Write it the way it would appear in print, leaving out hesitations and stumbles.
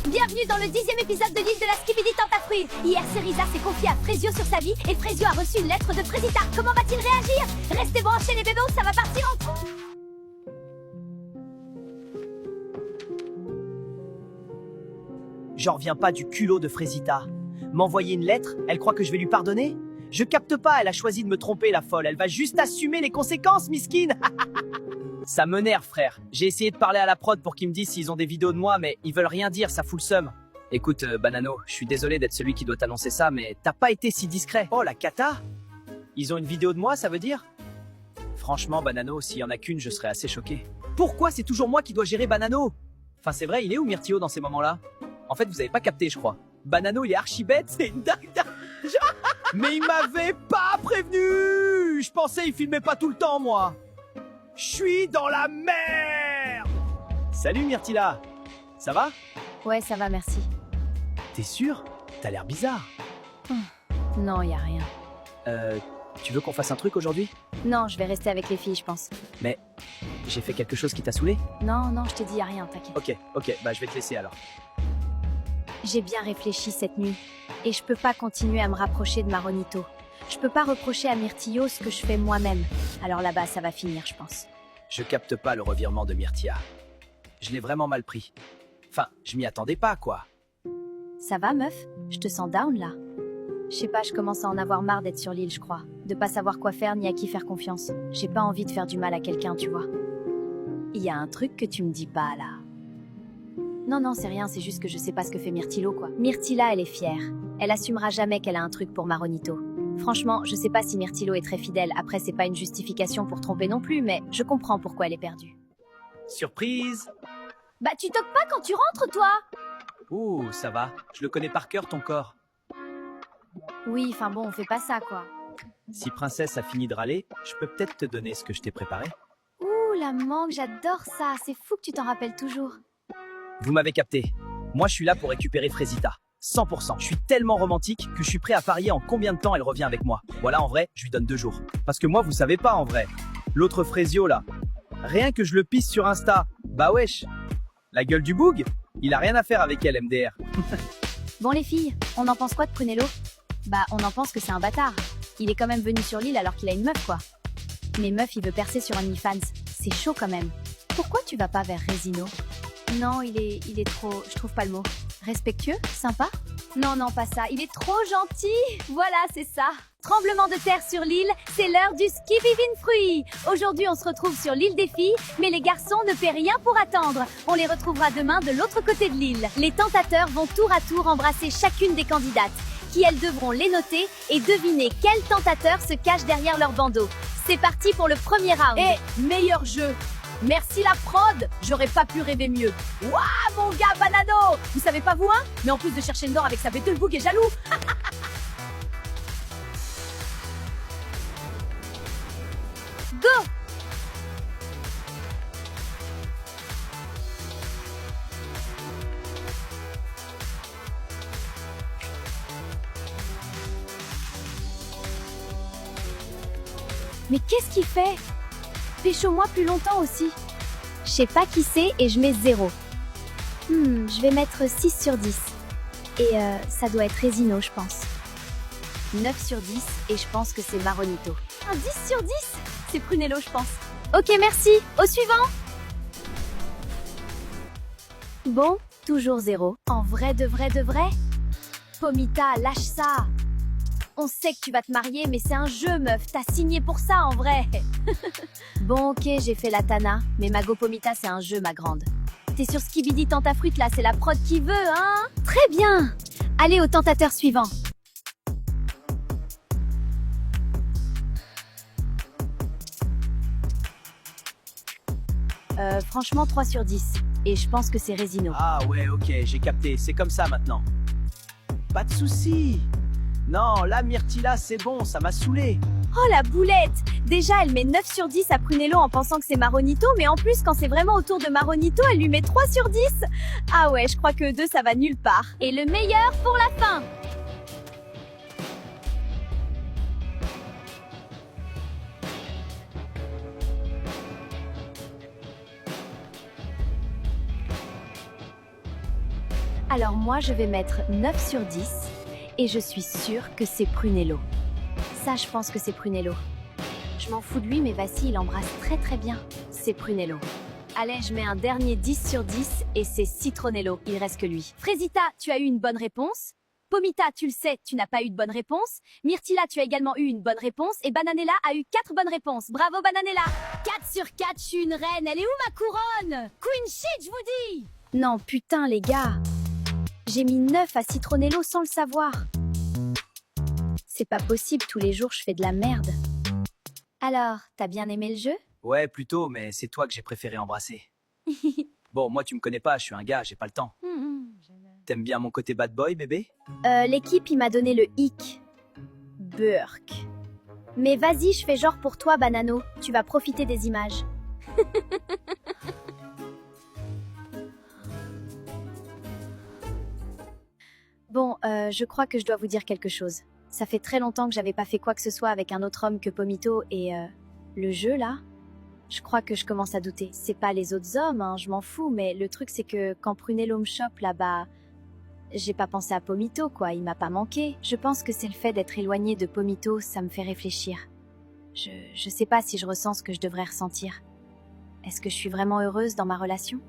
Bienvenue dans le 10e épisode de l'île de la Skibidi Tentafruit. Hier, Cerisa s'est confiée à Frezio sur sa vie et Frezio a reçu une lettre de Frezita. Comment va-t-il réagir? Restez branchés les bébés, ça va partir en couille. J'en reviens pas du culot de Frezita. M'envoyer une lettre, elle croit que je vais lui pardonner? Je capte pas, elle a choisi de me tromper, la folle. Elle va juste assumer les conséquences, miskine. Ça m'énerve, frère. J'ai essayé de parler à la prod pour qu'ils me disent s'ils ont des vidéos de moi, mais ils veulent rien dire, ça fout le seum. Écoute, Banano, je suis désolé d'être celui qui doit t'annoncer ça, mais t'as pas été si discret. Oh, la cata! Ils ont une vidéo de moi, ça veut dire? Franchement, Banano, s'il y en a qu'une, je serais assez choqué. Pourquoi c'est toujours moi qui dois gérer Banano? Enfin, c'est vrai, il est où Myrtio dans ces moments-là? En fait, vous avez pas capté, je crois. Banano, il est archi bête, c'est une dingue. Mais il m'avait pas prévenu! Je pensais il filmait pas tout le temps, moi. Je suis dans la merde! Salut Myrtilla! Ça va? Ouais, ça va, merci. T'es sûr? T'as l'air bizarre. Non, y a rien. Tu veux qu'on fasse un truc aujourd'hui? Non, je vais rester avec les filles, je pense. Mais j'ai fait quelque chose qui t'a saoulé? Non, je t'ai dit y a rien, t'inquiète. Ok, bah je vais te laisser alors. J'ai bien réfléchi cette nuit. Et je peux pas continuer à me rapprocher de Maronito. Je peux pas reprocher à Myrtillo ce que je fais moi-même. Alors là-bas, ça va finir, je pense. Je capte pas le revirement de Myrtia. Je l'ai vraiment mal pris. Enfin, je m'y attendais pas, quoi. Ça va, meuf? Je te sens down, là. Je sais pas, je commence à en avoir marre d'être sur l'île, je crois. De pas savoir quoi faire ni à qui faire confiance. J'ai pas envie de faire du mal à quelqu'un, tu vois. Il y a un truc que tu me dis pas, là. Non, c'est rien, c'est juste que je sais pas ce que fait Myrtillo, quoi. Myrtilla, elle est fière. Elle assumera jamais qu'elle a un truc pour Maronito. Franchement, je sais pas si Myrtillo est très fidèle, après c'est pas une justification pour tromper non plus, mais je comprends pourquoi elle est perdue. Surprise! Bah tu toques pas quand tu rentres, toi! Ouh, ça va. Je le connais par cœur, ton corps. Oui, enfin bon, on fait pas ça, quoi. Si Princesse a fini de râler, je peux peut-être te donner ce que je t'ai préparé. Ouh, la mangue, j'adore ça, c'est fou que tu t'en rappelles toujours. Vous m'avez capté. Moi, je suis là pour récupérer Frezita. 100%. Je suis tellement romantique que je suis prêt à parier en combien de temps elle revient avec moi. Voilà, en vrai, je lui donne 2 jours. Parce que moi, vous savez pas, en vrai. L'autre Frezio, là. Rien que je le pisse sur Insta. Bah wesh. La gueule du boug, il a rien à faire avec elle, MDR. Bon les filles, on en pense quoi de Prunello? Bah, on en pense que c'est un bâtard. Il est quand même venu sur l'île alors qu'il a une meuf, quoi. Mais meuf, il veut percer sur OnlyFans. C'est chaud quand même. Pourquoi tu vas pas vers Resino? Non, il est trop... Je trouve pas le mot. Respectueux? Sympa? Non, pas ça. Il est trop gentil. Voilà, c'est ça. Tremblement de terre sur l'île, c'est l'heure du Skibidi Fruit. Aujourd'hui, on se retrouve sur l'île des filles, mais les garçons ne paient rien pour attendre. On les retrouvera demain de l'autre côté de l'île. Les tentateurs vont tour à tour embrasser chacune des candidates, qui elles devront les noter et deviner quel tentateur se cache derrière leur bandeau. C'est parti pour le premier round. Meilleur jeu. Merci la prod, j'aurais pas pu rêver mieux. Waouh mon gars Banano, vous savez pas vous hein? Mais en plus de chercher Ndor avec sa bête, le bouc est jaloux. Go! Mais qu'est-ce qu'il fait? Pécho-moi plus longtemps aussi. Je sais pas qui c'est et je mets 0. Je vais mettre 6 sur 10. Et ça doit être Resino, je pense. 9 sur 10 et je pense que c'est Maronito. Un 10 sur 10? C'est Prunello, je pense. Ok, merci. Au suivant. Bon, toujours 0. En vrai de vrai de vrai? Pomita, lâche ça. On sait que tu vas te marier, mais c'est un jeu, meuf. T'as signé pour ça, en vrai. Bon, ok, j'ai fait la Tana, mais Mago Pomita, c'est un jeu, ma grande. T'es sur Skibidi Tentafruit, là, c'est la prod qui veut, hein? Très bien. Allez au tentateur suivant. Franchement, 3 sur 10. Et je pense que c'est Resino. Ah ouais, ok, j'ai capté. C'est comme ça maintenant. Pas de soucis. Non, là, Myrtilla, c'est bon, ça m'a saoulé. Oh la boulette! Déjà, elle met 9 sur 10 à Prunello en pensant que c'est Maronito, mais en plus, quand c'est vraiment autour de Maronito, elle lui met 3 sur 10. Ah ouais, je crois que 2, ça va nulle part. Et le meilleur pour la fin! Alors moi, je vais mettre 9 sur 10 et je suis sûre que c'est Prunello. Ça, je pense que c'est Prunello. Je m'en fous de lui, mais vas-y, il embrasse très très bien. C'est Prunello. Allez, je mets un dernier 10 sur 10 et c'est Citronello. Il reste que lui. Frésita, tu as eu une bonne réponse. Pomita, tu le sais, tu n'as pas eu de bonne réponse. Myrtilla, tu as également eu une bonne réponse. Et Bananella a eu 4 bonnes réponses. Bravo Bananella. 4 sur 4, je suis une reine. Elle est où ma couronne? Queen shit, je vous dis. Non, putain les gars. J'ai mis 9 à Citronello sans le savoir. C'est pas possible, tous les jours je fais de la merde. Alors, t'as bien aimé le jeu? Ouais, plutôt, mais c'est toi que j'ai préféré embrasser. Bon, moi tu me connais pas, je suis un gars, j'ai pas le temps. T'aimes bien mon côté bad boy, bébé? L'équipe, il m'a donné le hic. Burk. Mais vas-y, je fais genre pour toi, Banano. Tu vas profiter des images. Bon, je crois que je dois vous dire quelque chose. Ça fait très longtemps que j'avais pas fait quoi que ce soit avec un autre homme que Pomito et le jeu là, je crois que je commence à douter. C'est pas les autres hommes, hein, je m'en fous, mais le truc c'est que quand Prunello me chope là-bas, j'ai pas pensé à Pomito quoi, il m'a pas manqué. Je pense que c'est le fait d'être éloigné de Pomito, ça me fait réfléchir. Je sais pas si je ressens ce que je devrais ressentir. Est-ce que je suis vraiment heureuse dans ma relation ?